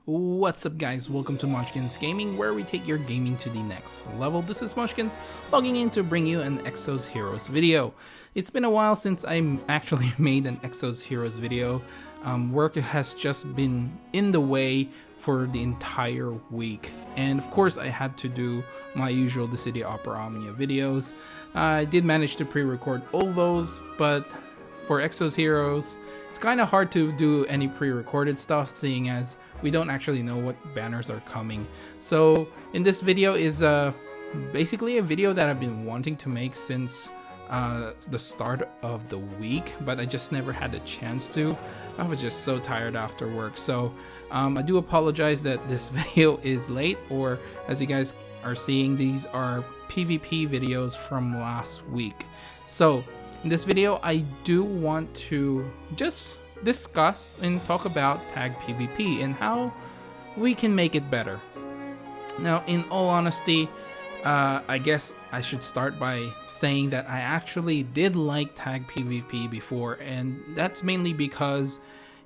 What's up guys, welcome to Munchkins Gaming, where we take your gaming to the next level. This is Munchkins logging in to bring you an Exos Heroes video. It's been a while since I actually made an Exos Heroes video. Work has just been in the way for the entire week, and of course I had to do my usual The City Opera Omnia videos. I did manage to pre-record all those, but for Exos Heroes, it's kind of hard to do any pre-recorded stuff, seeing as we don't actually know what banners are coming. So in this video is basically a video that I've been wanting to make since the start of the week, but I just never had a chance to. I was just so tired after work. So I do apologize that this video is late, or as you guys are seeing, these are PvP videos from last week. So in this video, I do want to just discuss and talk about tag PvP and how we can make it better. Now, in all honesty, I guess I should start by saying that I actually did like tag PvP before, and that's mainly because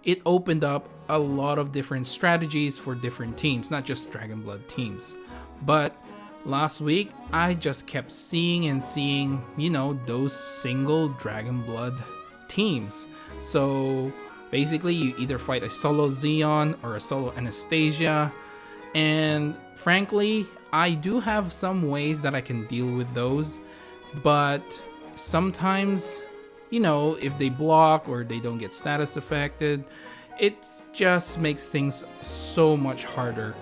it opened up a lot of different strategies for different teams, not just Dragon Blood teams. But last week, I just kept seeing and seeing, you know, those single Dragon Blood teams. So basically, you either fight a solo Xeon or a solo Anastasia. And frankly, I do have some ways that I can deal with those. But sometimes, you know, if they block or they don't get status affected, it just makes things so much harder.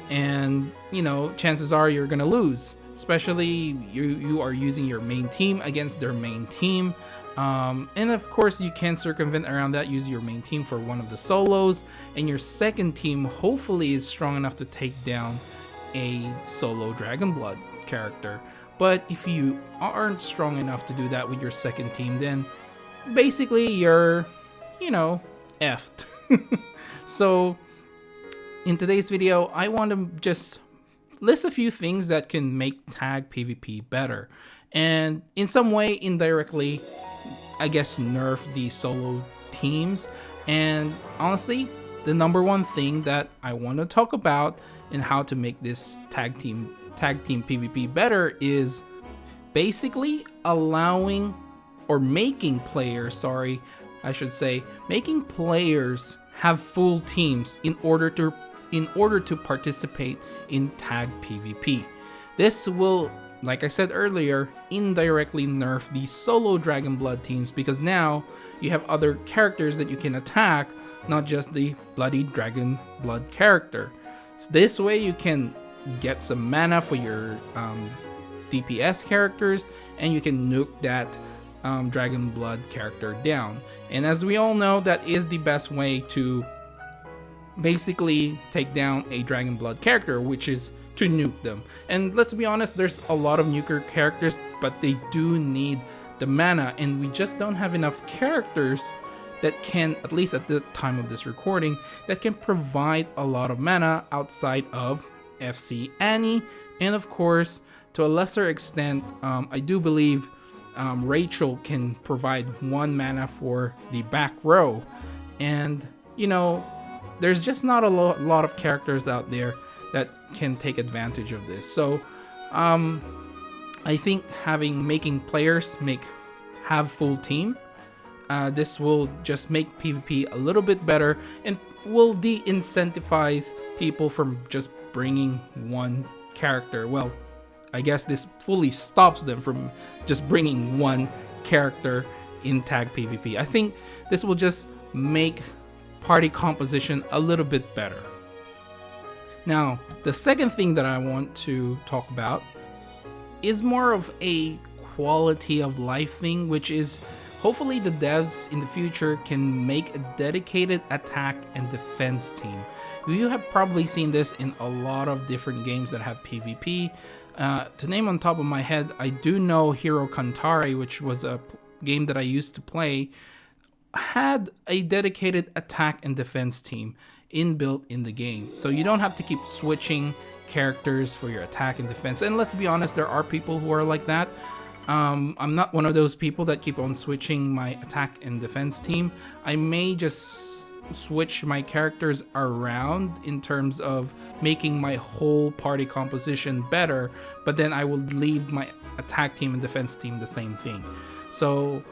And you know, chances are you're gonna lose, especially you are using your main team against their main team. And of course you can circumvent around that, use your main team for one of the solos, and your second team hopefully is strong enough to take down a solo Dragon Blood character. But if you aren't strong enough to do that with your second team, then basically you're, you know, effed. So in today's video, I want to just list a few things that can make tag PvP better, and in some way, indirectly, I guess, nerf the solo teams. And honestly, the number one thing that I want to talk about in how to make this tag team PvP better is basically allowing, or making players, making players have full teams in order to participate in tag PvP. This will, like I said earlier, indirectly nerf the solo Dragon Blood teams, because now you have other characters that you can attack, not just the bloody Dragon Blood character. So this way you can get some mana for your DPS characters, and you can nuke that Dragon Blood character down. And as we all know, that is the best way to basically take down a Dragon Blood character, which is to nuke them. And let's be honest, there's a lot of nuker characters, but they do need the mana, and we just don't have enough characters that can, at least at the time of this recording, that can provide a lot of mana outside of FC Annie, and of course, to a lesser extent, I do believe Rachel can provide 1 mana for the back row. And you know, there's just not a lot of characters out there that can take advantage of this. So I think making players have full team, this will just make PvP a little bit better, and will de-incentivize people from just bringing one character. Well, I guess this fully stops them from just bringing one character in tag PvP. I think this will just make party composition a little bit better. Now, the second thing that I want to talk about is more of a quality of life thing, which is hopefully the devs in the future can make a dedicated attack and defense team. You have probably seen this in a lot of different games that have PvP. To name on top of my head, I do know Hero Kantare, which was a game that I used to play, had a dedicated attack and defense team inbuilt in the game. So you don't have to keep switching characters for your attack and defense. And let's be honest, there are people who are like that. I'm not one of those people that keep on switching my attack and defense team. I may just switch my characters around in terms of making my whole party composition better, but then I will leave my attack team and defense team the same thing. So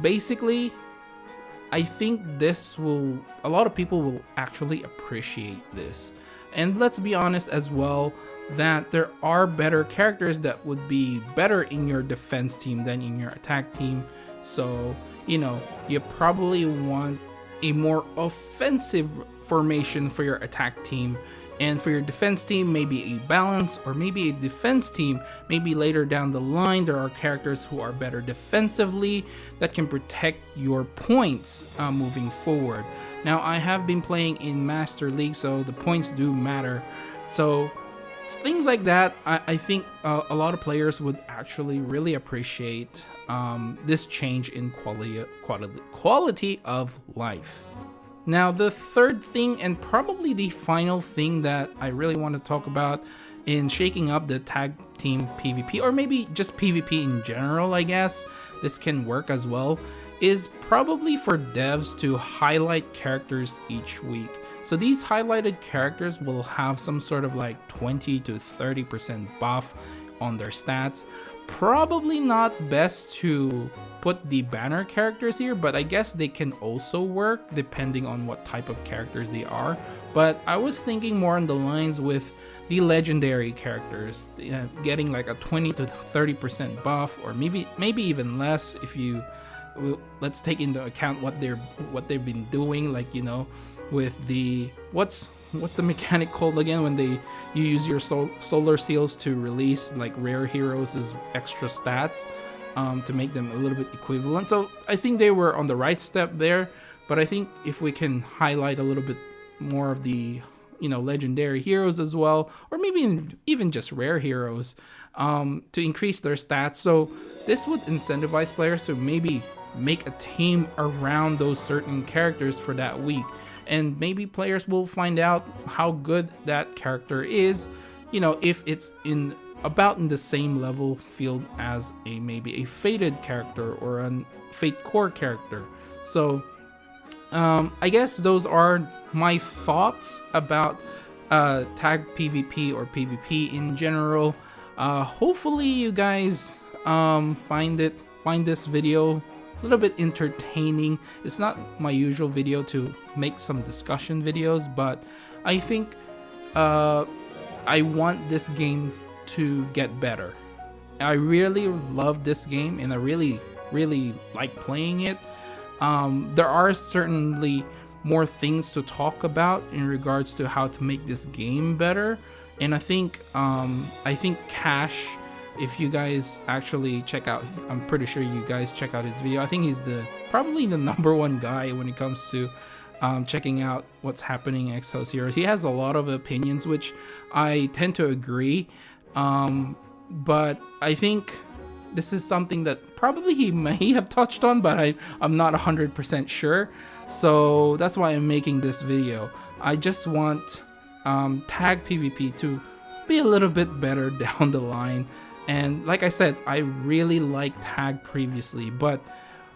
basically, I think a lot of people will actually appreciate this. And let's be honest as well, that there are better characters that would be better in your defense team than in your attack team. So, you know, you probably want a more offensive formation for your attack team, and for your defense team, maybe a balance, or maybe a defense team. Maybe later down the line, there are characters who are better defensively that can protect your points moving forward. Now, I have been playing in Master League, so the points do matter. So things like that, I think a lot of players would actually really appreciate this change in quality of life. Now, the third thing, and probably the final thing that I really want to talk about in shaking up the tag team PvP, or maybe just PvP in general, I guess this can work as well, is probably for devs to highlight characters each week. So these highlighted characters will have some sort of like 20 to 30% buff on their stats. Probably not best to put the banner characters here, but I guess they can also work depending on what type of characters they are. But I was thinking more on the lines with the legendary characters, getting like a 20 to 30% buff, or maybe even less if you let's take into account what they've been doing, like, you know, with the what's the mechanic called again when you use your solar seals to release like rare heroes as extra stats to make them a little bit equivalent. So I think they were on the right step there, but I think if we can highlight a little bit more of the, you know, legendary heroes as well, or maybe even just rare heroes to increase their stats. So this would incentivize players to maybe make a team around those certain characters for that week, and maybe players will find out how good that character is, you know, if it's in the same level field as maybe a fated character or a fate core character. So I guess those are my thoughts about tag PvP or PvP in general. Hopefully you guys find this video a little bit entertaining. It's not my usual video to make some discussion videos, but I think I want this game to get better. I really love this game, and I really like playing it. There are certainly more things to talk about in regards to how to make this game better, and I think Cash, if you guys actually check out, I'm pretty sure you guys check out his video. I think he's probably the #1 guy when it comes to checking out what's happening in Exos Heroes. He has a lot of opinions, which I tend to agree. But I think this is something that probably he may have touched on, but I'm not 100% sure. So that's why I'm making this video. I just want tag PvP to be a little bit better down the line. And like I said, I really liked tag previously, but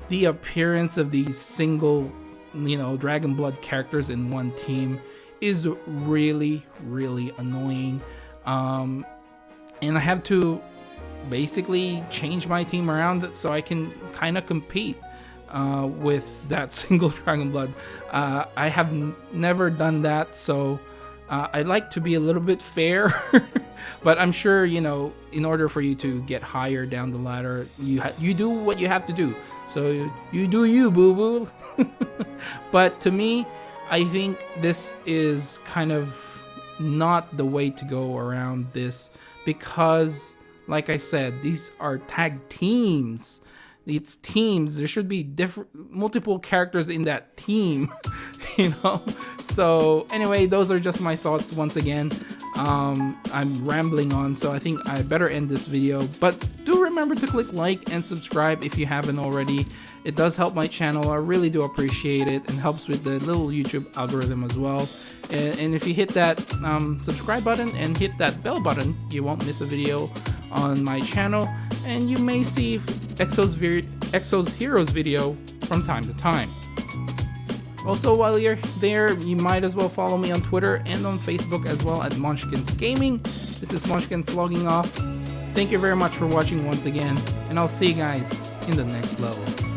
the appearance of these single, you know, Dragon Blood characters in one team is really annoying. And I have to basically change my team around so I can kind of compete with that single Dragon Blood. I have never done that, so I like to be a little bit fair. But I'm sure, you know, in order for you to get higher down the ladder, you do what you have to do. So you do you, boo-boo. But to me, I think this is kind of not the way to go around this, because like I said, these are tag teams. It's teams. There should be multiple characters in that team, you know. So anyway, those are just my thoughts once again. I'm rambling on, so I think I better end this video. But do remember to click like and subscribe if you haven't already. It does help my channel. I really do appreciate it, and helps with the little YouTube algorithm as well. And if you hit that subscribe button and hit that bell button, you won't miss a video on my channel, and you may see Exos Heroes video from time to time. Also, while you're there, you might as well follow me on Twitter and on Facebook as well at Munchkins Gaming. This is Munchkins logging off. Thank you very much for watching once again, and I'll see you guys in the next level.